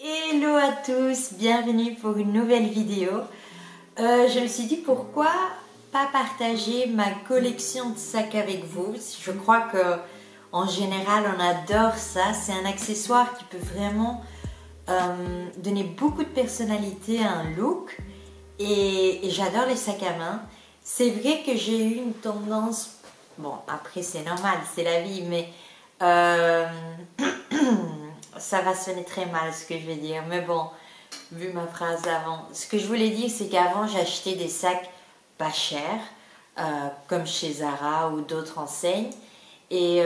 Hello à tous, bienvenue pour une nouvelle vidéo. Je me suis dit pourquoi pas partager ma collection de sacs avec vous. Je crois que en général on adore ça. C'est un accessoire qui peut vraiment donner beaucoup de personnalité à un look. Et j'adore les sacs à main. C'est vrai que j'ai eu une tendance, bon après c'est normal, c'est la vie, mais ça va sonner très mal ce que je vais dire, mais bon, vu ma phrase d'avant. Ce que je voulais dire, c'est qu'avant j'achetais des sacs pas chers, comme chez Zara ou d'autres enseignes, et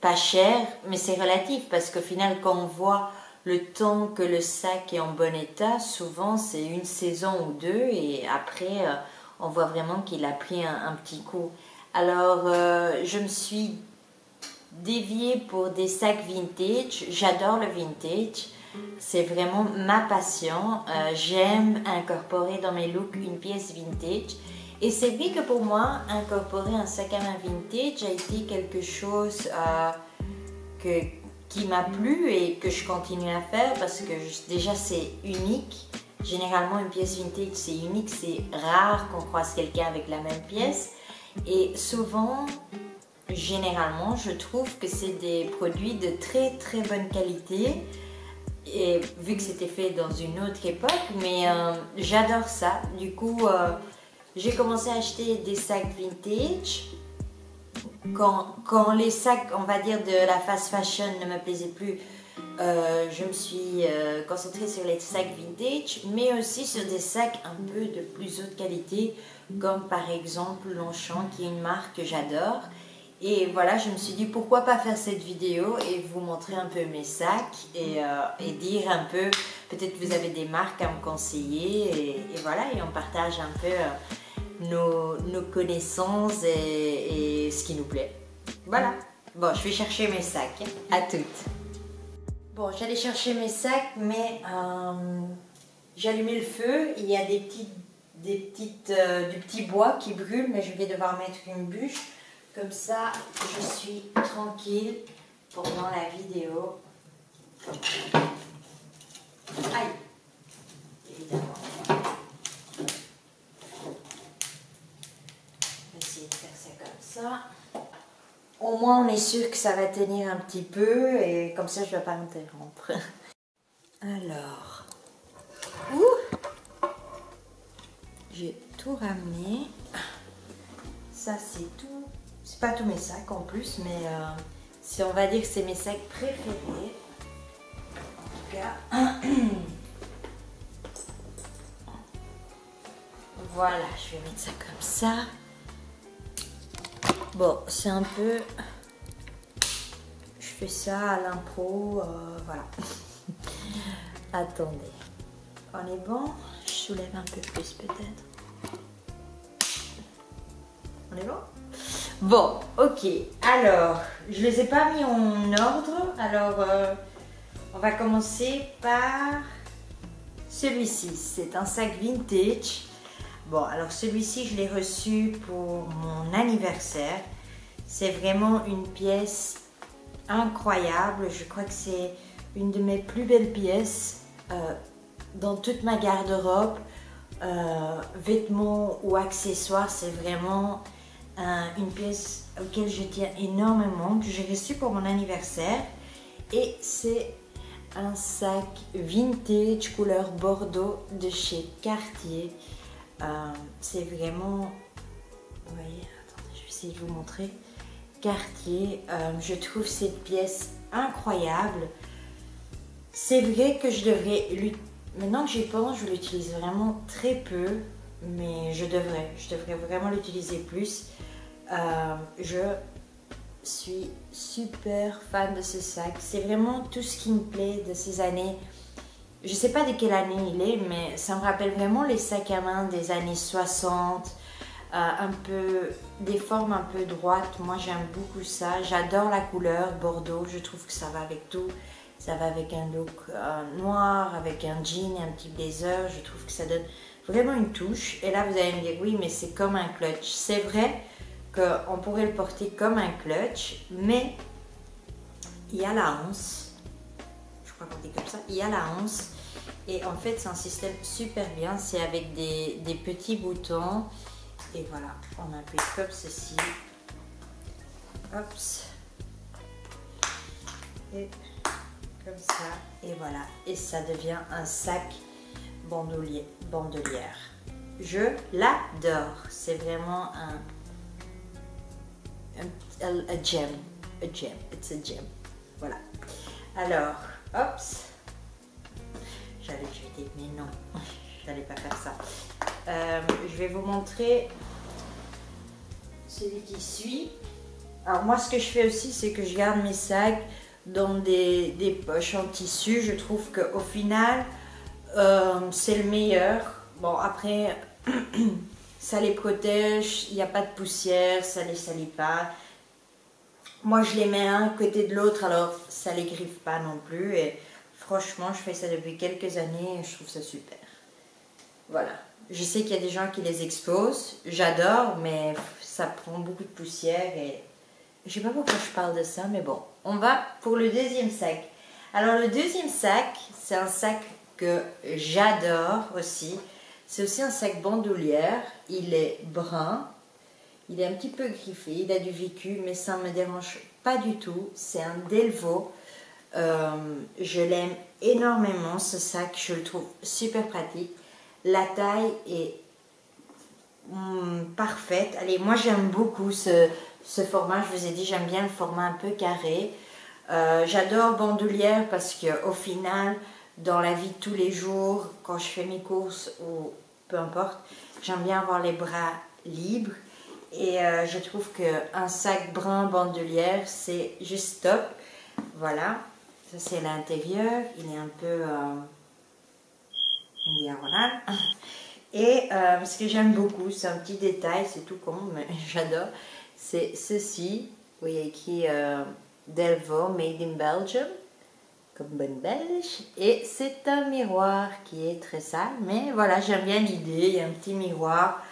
pas chers, mais c'est relatif, parce qu'au final quand on voit le temps que le sac est en bon état, souvent c'est une saison ou deux, et après on voit vraiment qu'il a pris un petit coup. Alors je me suis déviée pour des sacs vintage. J'adore le vintage, c'est vraiment ma passion. J'aime incorporer dans mes looks une pièce vintage, et c'est vrai que pour moi incorporer un sac à main vintage a été quelque chose qui m'a plu et que je continue à faire, parce que déjà c'est unique. Généralement une pièce vintage c'est unique, c'est rare qu'on croise quelqu'un avec la même pièce, et souvent, généralement, je trouve que c'est des produits de très très bonne qualité, et vu que c'était fait dans une autre époque, mais j'adore ça. Du coup, j'ai commencé à acheter des sacs vintage. Quand les sacs, on va dire, de la fast fashion ne me plaisaient plus, je me suis concentrée sur les sacs vintage, mais aussi sur des sacs un peu de plus haute qualité, comme par exemple Longchamp, qui est une marque que j'adore. Et voilà, je me suis dit pourquoi pas faire cette vidéo et vous montrer un peu mes sacs, et dire un peu, peut-être vous avez des marques à me conseiller, et voilà, et on partage un peu nos connaissances et ce qui nous plaît. Voilà. Bon, je vais chercher mes sacs. À toutes. Bon, j'allais chercher mes sacs, mais j'ai allumé le feu. Il y a du petit bois qui brûle, mais je vais devoir mettre une bûche. Comme ça, je suis tranquille pendant la vidéo. Aïe! Évidemment. Essayer de faire ça comme ça. Au moins on est sûr que ça va tenir un petit peu, et comme ça je ne vais pas interrompre. Alors, j'ai tout ramené. Ça c'est tout. C'est pas tous mes sacs en plus, mais si on va dire que c'est mes sacs préférés. En tout cas. Voilà, je vais mettre ça comme ça. Bon, c'est un peu... Je fais ça à l'impro, voilà. Attendez. On est bon? Je soulève un peu plus peut-être. On est bon? Bon, ok. Alors, je les ai pas mis en ordre. Alors, on va commencer par celui-ci. C'est un sac vintage. Bon, alors celui-ci, je l'ai reçu pour mon anniversaire. C'est vraiment une pièce incroyable. Je crois que c'est une de mes plus belles pièces dans toute ma garde-robe. Vêtements ou accessoires, c'est vraiment une pièce auquel je tiens énormément, que j'ai reçu pour mon anniversaire. Et c'est un sac vintage couleur bordeaux de chez Cartier. C'est vraiment, vous voyez, attendez, je vais essayer de vous montrer. Cartier, je trouve cette pièce incroyable. C'est vrai que je devrais, maintenant que j'y pense, je l'utilise vraiment très peu, mais je devrais vraiment l'utiliser plus. Je suis super fan de ce sac. C'est vraiment tout ce qui me plaît de ces années. Je sais pas de quelle année il est, mais ça me rappelle vraiment les sacs à main des années 60, un peu, des formes un peu droites. Moi j'aime beaucoup ça, j'adore la couleur bordeaux, je trouve que ça va avec tout. Ça va avec un look noir, avec un jean et un petit blazer, je trouve que ça donne vraiment une touche. Et là vous allez me dire oui, mais c'est comme un clutch. C'est vrai qu'on pourrait le porter comme un clutch, mais il y a la hanse. Je crois qu'on dit comme ça. Il y a la once. Et en fait, c'est un système super bien. C'est avec des petits boutons. Et voilà, on appuie comme ceci. Hop. Et comme ça. Et voilà. Et ça devient un sac bandoulière. Je l'adore. C'est vraiment un gem. A gem. It's a gem. Voilà. Alors, hop. J'allais jeter, mais non. J'allais pas faire ça. Je vais vous montrer celui qui suit. Alors moi, ce que je fais aussi, c'est que je garde mes sacs dans des poches en tissu. Je trouve qu'au final, c'est le meilleur. Bon, après, ça les protège, il n'y a pas de poussière, ça les salit pas. Moi, je les mets un côté de l'autre, alors ça les griffe pas non plus. Et franchement, je fais ça depuis quelques années et je trouve ça super. Voilà. Je sais qu'il y a des gens qui les exposent. J'adore, mais ça prend beaucoup de poussière et je sais pas pourquoi je parle de ça, mais bon. On va pour le deuxième sac. Alors, le deuxième sac, c'est un sac que j'adore aussi. C'est aussi un sac bandoulière. Il est brun. Il est un petit peu griffé. Il a du vécu, mais ça ne me dérange pas du tout. C'est un Delvaux. Je l'aime énormément, ce sac. Je le trouve super pratique. La taille est parfaite. Allez, moi j'aime beaucoup ce format. Je vous ai dit, j'aime bien le format un peu carré. J'adore bandoulière parce qu'au final, dans la vie de tous les jours, quand je fais mes courses ou peu importe, j'aime bien avoir les bras libres. Et je trouve qu'un sac brun bandoulière, c'est juste top. Voilà, ça c'est l'intérieur. Il est un peu diagonal. Et ce que j'aime beaucoup, c'est un petit détail, c'est tout con, mais j'adore. C'est ceci. Vous voyez écrit Delvaux, Made in Belgium, comme bonne belge. Et c'est un miroir qui est très sale, mais voilà, j'aime bien l'idée. Il y a un petit miroir.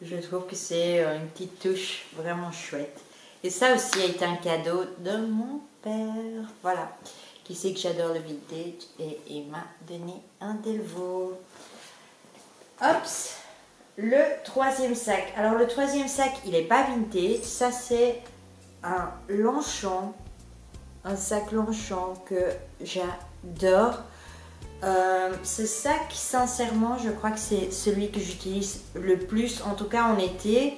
Je trouve que c'est une petite touche vraiment chouette. Et ça aussi a été un cadeau de mon père. Voilà. Qui sait que j'adore le vintage et il m'a donné un Delvaux. Hops. Le troisième sac. Alors le troisième sac, il n'est pas vintage. Ça c'est un Longchamp. Un sac Longchamp que j'adore. Ce sac, sincèrement, je crois que c'est celui que j'utilise le plus, en tout cas en été.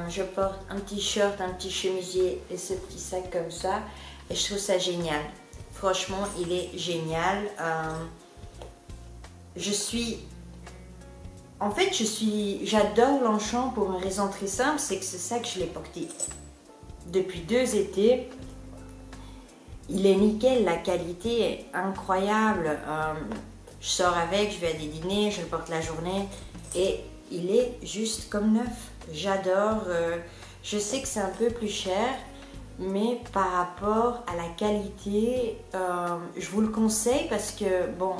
Je porte un petit short, un petit chemisier et ce petit sac comme ça. Et je trouve ça génial. Franchement, il est génial. J'adore Longchamp pour une raison très simple, c'est que ce sac, je l'ai porté depuis 2 étés. Il est nickel, la qualité est incroyable. Je sors avec, je vais à des dîners, je le porte la journée et il est juste comme neuf. J'adore. Je sais que c'est un peu plus cher, mais par rapport à la qualité, je vous le conseille parce que, bon,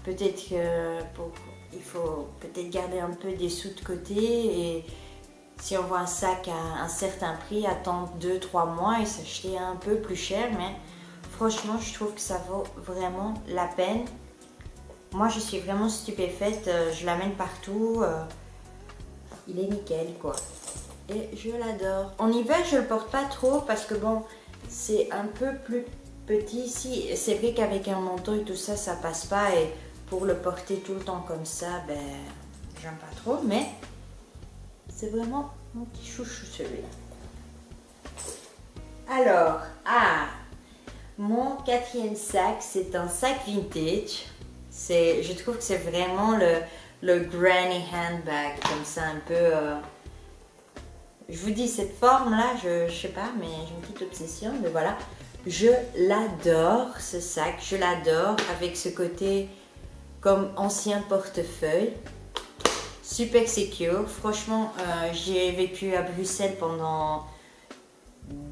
peut-être il faut peut-être garder un peu des sous de côté et si on voit un sac à un certain prix, attendre 2-3 mois et s'acheter un peu plus cher, mais franchement, je trouve que ça vaut vraiment la peine. Moi, je suis vraiment stupéfaite, je l'amène partout, il est nickel, quoi. Et je l'adore. En hiver, je le porte pas trop parce que, bon, c'est un peu plus petit ici. C'est vrai qu'avec un manteau et tout ça, ça passe pas et pour le porter tout le temps comme ça, ben, j'aime pas trop, mais c'est vraiment mon petit chouchou celui-là. Alors, mon quatrième sac, c'est un sac vintage. Je trouve que c'est vraiment le granny handbag, comme ça un peu... je vous dis, cette forme-là, je sais pas, mais j'ai une petite obsession, mais voilà. Je l'adore, ce sac, je l'adore, avec ce côté comme ancien portefeuille. Super secure. Franchement, j'ai vécu à Bruxelles pendant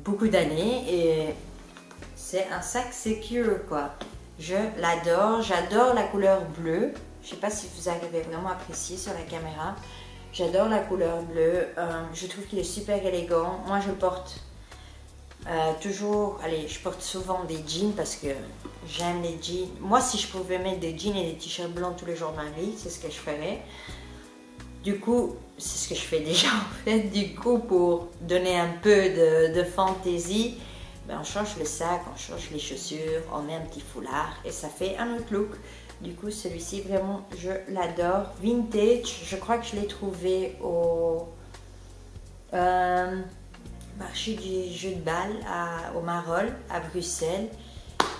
beaucoup d'années et c'est un sac secure, quoi. Je l'adore. J'adore la couleur bleue. Je sais pas si vous arrivez vraiment à apprécier sur la caméra. J'adore la couleur bleue. Je trouve qu'il est super élégant. Moi, je porte Toujours, allez, je porte souvent des jeans parce que j'aime les jeans. Moi, si je pouvais mettre des jeans et des t-shirts blancs tous les jours de ma vie, c'est ce que je ferais. Du coup, c'est ce que je fais déjà en fait. Du coup, pour donner un peu de fantaisie, ben, on change le sac, on change les chaussures, on met un petit foulard et ça fait un autre look. Du coup, celui-ci, vraiment, je l'adore. Vintage, je crois que je l'ai trouvé au marché du jeu de balle au Marolles, à Bruxelles.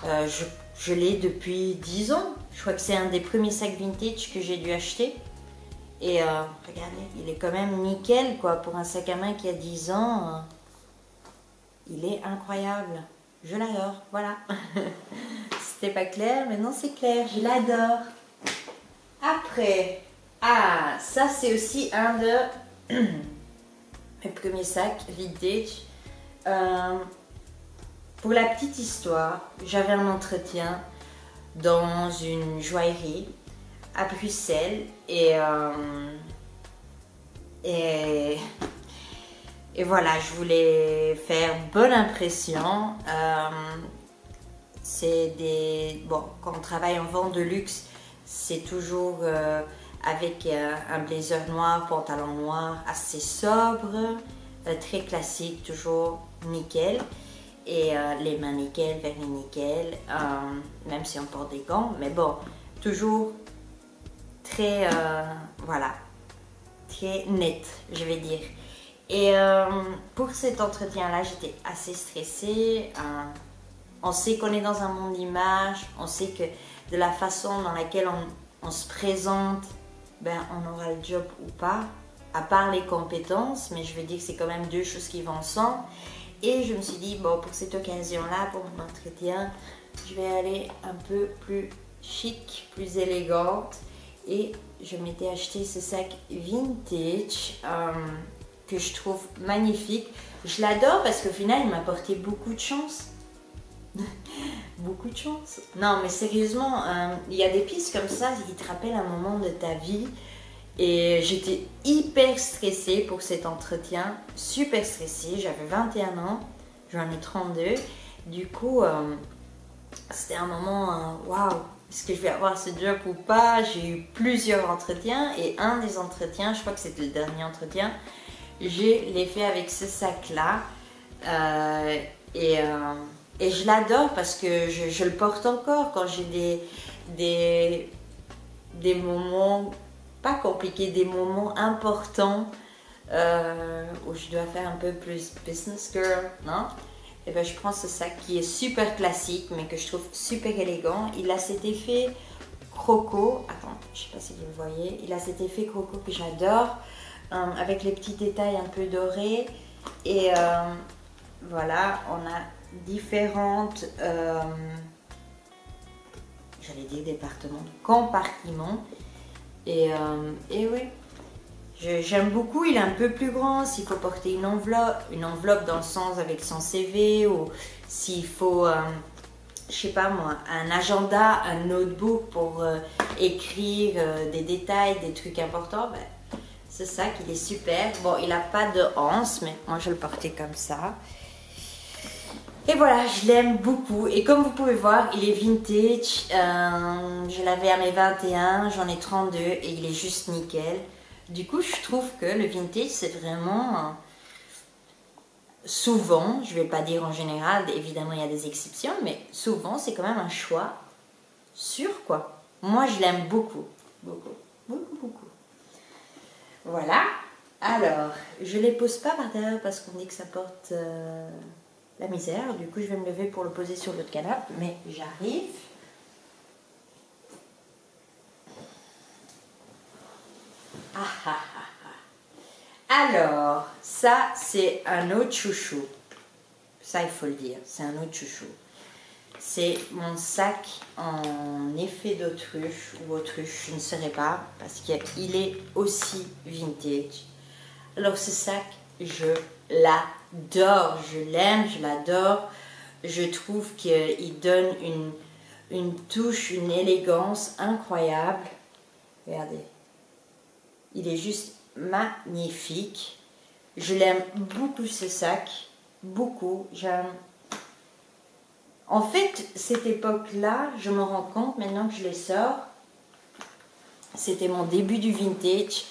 Je l'ai depuis 10 ans. Je crois que c'est un des premiers sacs vintage que j'ai dû acheter. Et regardez, il est quand même nickel quoi. Pour un sac à main qui a 10 ans, il est incroyable. Je l'adore, voilà. C'était pas clair, mais non c'est clair, je l'adore. Après, ça c'est aussi un de mes premiers sacs vintage. Pour la petite histoire, j'avais un entretien dans une joaillerie à Bruxelles et voilà, je voulais faire bonne impression. Bon, quand on travaille en vente de luxe, c'est toujours avec un blazer noir, pantalon noir, assez sobre, très classique, toujours nickel. Et les mains nickel, vernis nickel, même si on porte des gants, mais bon, toujours très, voilà, très net, je vais dire. Et pour cet entretien-là, j'étais assez stressée. On sait qu'on est dans un monde d'image, on sait que de la façon dans laquelle on se présente, ben, on aura le job ou pas, à part les compétences, mais je veux dire que c'est quand même deux choses qui vont ensemble. Et je me suis dit, bon, pour cette occasion-là, pour mon entretien, je vais aller un peu plus chic, plus élégante. Et je m'étais acheté ce sac vintage que je trouve magnifique. Je l'adore parce qu'au final, il m'a apporté beaucoup de chance. Beaucoup de chance. Non, mais sérieusement, il y a des pistes comme ça qui te rappellent un moment de ta vie. Et j'étais hyper stressée pour cet entretien, super stressée, j'avais 21 ans, j'en ai 32. Du coup, c'était un moment, waouh, est-ce que je vais avoir ce job ou pas? J'ai eu plusieurs entretiens et un des entretiens, je crois que c'était le dernier entretien, je l'ai fait avec ce sac-là. Et je l'adore parce que je le porte encore quand j'ai des moments pas compliqués, des moments importants où je dois faire un peu plus business girl, non? Et ben je prends ce sac qui est super classique mais que je trouve super élégant. Il a cet effet croco, attends, je sais pas si vous le voyez, il a cet effet croco que j'adore, avec les petits détails un peu dorés. Et voilà, on a différentes, j'allais dire départements, compartiments. Et oui, j'aime beaucoup. Il est un peu plus grand. S'il faut porter une enveloppe dans le sens avec son CV, ou s'il faut, je sais pas moi, un agenda, un notebook pour écrire des détails, des trucs importants, ben, c'est ça qu'il est super. Bon, il n'a pas de anse, mais moi je le portais comme ça. Et voilà, je l'aime beaucoup. Et comme vous pouvez voir, il est vintage. Je l'avais à mes 21, j'en ai 32 et il est juste nickel. Du coup, je trouve que le vintage, c'est vraiment souvent, je vais pas dire en général, évidemment il y a des exceptions, mais souvent c'est quand même un choix sûr quoi. Moi, je l'aime beaucoup, beaucoup, beaucoup, beaucoup. Voilà. Alors, je les pose pas par terre parce qu'on dit que ça porte la misère. Du coup, je vais me lever pour le poser sur l'autre canapé, mais j'arrive. Alors, ça, c'est un autre chouchou. Ça, il faut le dire, c'est un autre chouchou. C'est mon sac en effet d'autruche ou autruche, je ne saurais pas, parce qu'il est aussi vintage. Alors, ce sac, je l'adore, je l'aime, je l'adore. Je trouve qu'il donne une touche, une élégance incroyable. Regardez, il est juste magnifique. Je l'aime beaucoup ce sac. beaucoup. En fait, cette époque-là, je me rends compte maintenant que je les sors, c'était mon début du vintage,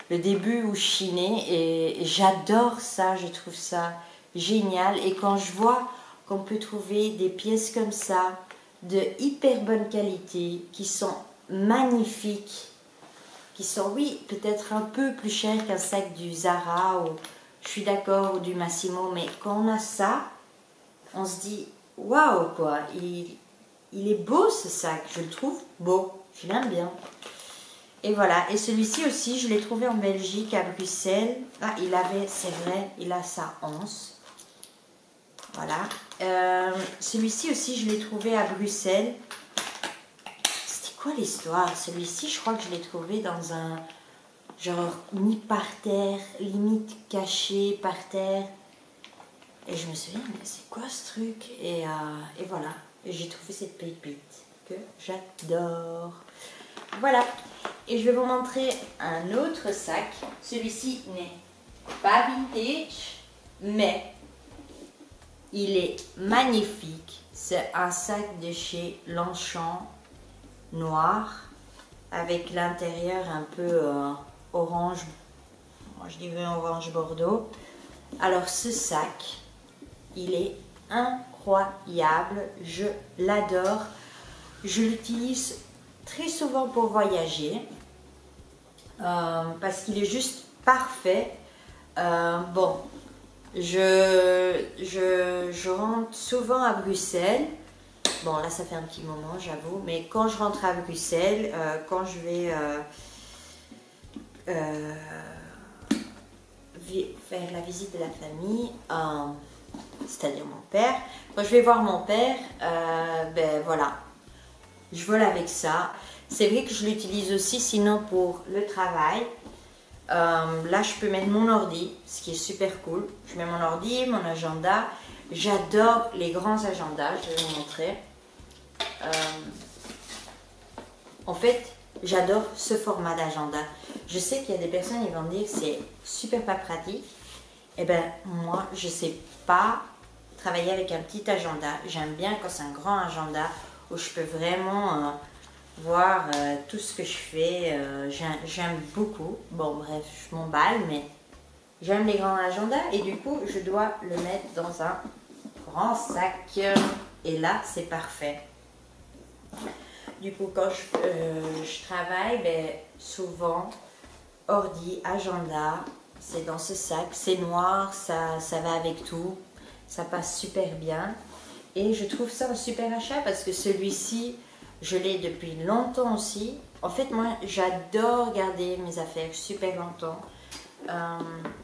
le début où je chinais, et j'adore ça, je trouve ça génial. Et quand je vois qu'on peut trouver des pièces comme ça, de hyper bonne qualité, qui sont magnifiques, qui sont, oui, peut-être un peu plus chers qu'un sac du Zara, ou je suis d'accord, ou du Massimo, mais quand on a ça, on se dit, waouh, quoi, il est beau ce sac, je le trouve beau, je l'aime bien. Et voilà, et celui-ci aussi, je l'ai trouvé en Belgique, à Bruxelles. Ah, c'est vrai, il a sa anse. Voilà. Celui-ci aussi, je l'ai trouvé à Bruxelles. C'était quoi l'histoire? Celui-ci, je crois que je l'ai trouvé dans un... genre, mis par terre, limite caché par terre. Et je me souviens, mais c'est quoi ce truc? Et voilà, j'ai trouvé cette pépite que j'adore. Voilà. Et je vais vous montrer un autre sac. Celui-ci n'est pas vintage, mais il est magnifique. C'est un sac de chez Longchamp, noir, avec l'intérieur un peu orange. Moi, je dirais orange bordeaux. Alors, ce sac, il est incroyable. Je l'adore. Je l'utilise très souvent pour voyager. Parce qu'il est juste parfait. Bon, je rentre souvent à Bruxelles. Bon, là, ça fait un petit moment, j'avoue. Mais quand je rentre à Bruxelles, quand je vais faire la visite de la famille, c'est-à-dire mon père, quand je vais voir mon père, ben voilà, je vole avec ça. C'est vrai que je l'utilise aussi sinon pour le travail. Là, je peux mettre mon ordi, ce qui est super cool. Je mets mon ordi, mon agenda. J'adore les grands agendas, je vais vous montrer. En fait, j'adore ce format d'agenda. Je sais qu'il y a des personnes qui vont dire que c'est super pas pratique. Eh ben, moi, je sais pas travailler avec un petit agenda. J'aime bien quand c'est un grand agenda où je peux vraiment... voir tout ce que je fais, j'aime beaucoup. Bon bref, je m'emballe, mais j'aime les grands agendas et du coup je dois le mettre dans un grand sac et là c'est parfait. Du coup quand je travaille, ben, souvent ordi, agenda, c'est dans ce sac, c'est noir, ça va avec tout, ça passe super bien et je trouve ça un super achat parce que celui-ci je l'ai depuis longtemps aussi. En fait, moi, j'adore garder mes affaires super longtemps.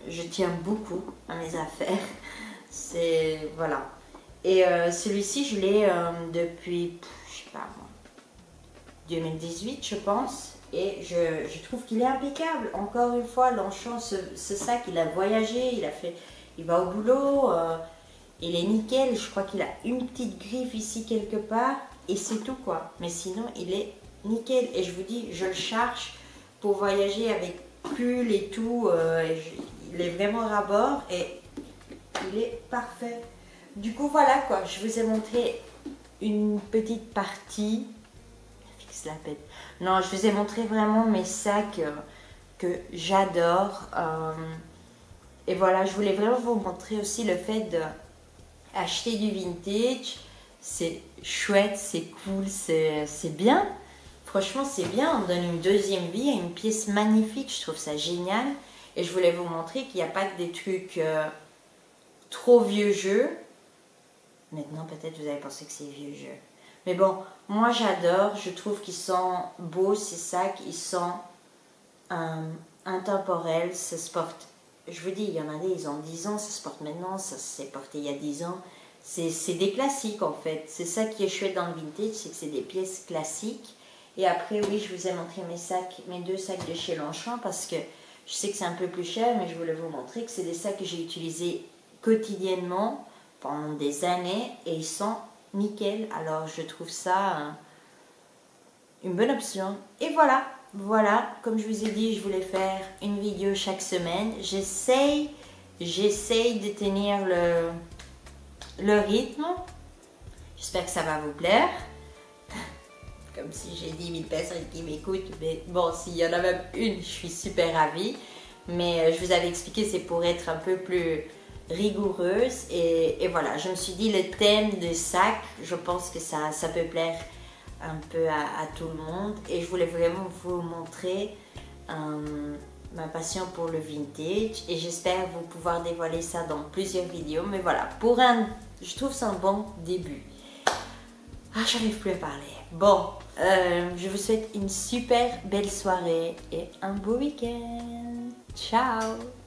Je tiens beaucoup à mes affaires. C'est... voilà. Et celui-ci, je l'ai depuis, je sais pas moi, 2018, je pense. Et je trouve qu'il est impeccable. Encore une fois, Longchamp, ce sac, il a voyagé, il va au boulot. Il est nickel. Je crois qu'il a une petite griffe ici quelque part. Et c'est tout quoi, mais sinon il est nickel et je vous dis, je le charge pour voyager avec pull et tout, il est vraiment ras bord et il est parfait. Du coup voilà quoi, je vous ai montré une petite partie, fixe la pète. Non, je vous ai montré vraiment mes sacs que j'adore et voilà, je voulais vraiment vous montrer aussi le fait d'acheter du vintage. C'est chouette, c'est cool, c'est bien. Franchement, c'est bien. On donne une deuxième vie à une pièce magnifique. Je trouve ça génial. Et je voulais vous montrer qu'il n'y a pas que des trucs trop vieux jeux. Maintenant, peut-être vous allez penser que c'est vieux jeu. Mais bon, moi j'adore. Je trouve qu'ils sont beaux, ces sacs. Ils sont intemporels. Ça se porte. Je vous dis, il y en a des, ils ont 10 ans. Ça se porte maintenant. Ça s'est porté il y a 10 ans. C'est des classiques en fait. C'est ça qui est chouette dans le vintage, c'est que c'est des pièces classiques. Et après, oui, je vous ai montré mes deux sacs de chez Longchamp parce que je sais que c'est un peu plus cher, mais je voulais vous montrer que c'est des sacs que j'ai utilisés quotidiennement pendant des années et ils sont nickel. Alors, je trouve ça une bonne option. Et voilà, comme je vous ai dit, je voulais faire une vidéo chaque semaine. J'essaye de tenir le rythme. J'espère que ça va vous plaire. Comme si j'ai 10 000 personnes qui m'écoutent. Mais bon, s'il y en a même une, je suis super ravie. Mais je vous avais expliqué, c'est pour être un peu plus rigoureuse. Et voilà, je me suis dit, le thème de sac, je pense que ça peut plaire un peu à tout le monde. Et je voulais vraiment vous montrer ma passion pour le vintage. Et j'espère vous pouvoir dévoiler ça dans plusieurs vidéos. Mais voilà, je trouve ça un bon début. Ah, j'arrive plus à parler. Bon, je vous souhaite une super belle soirée et un beau week-end. Ciao!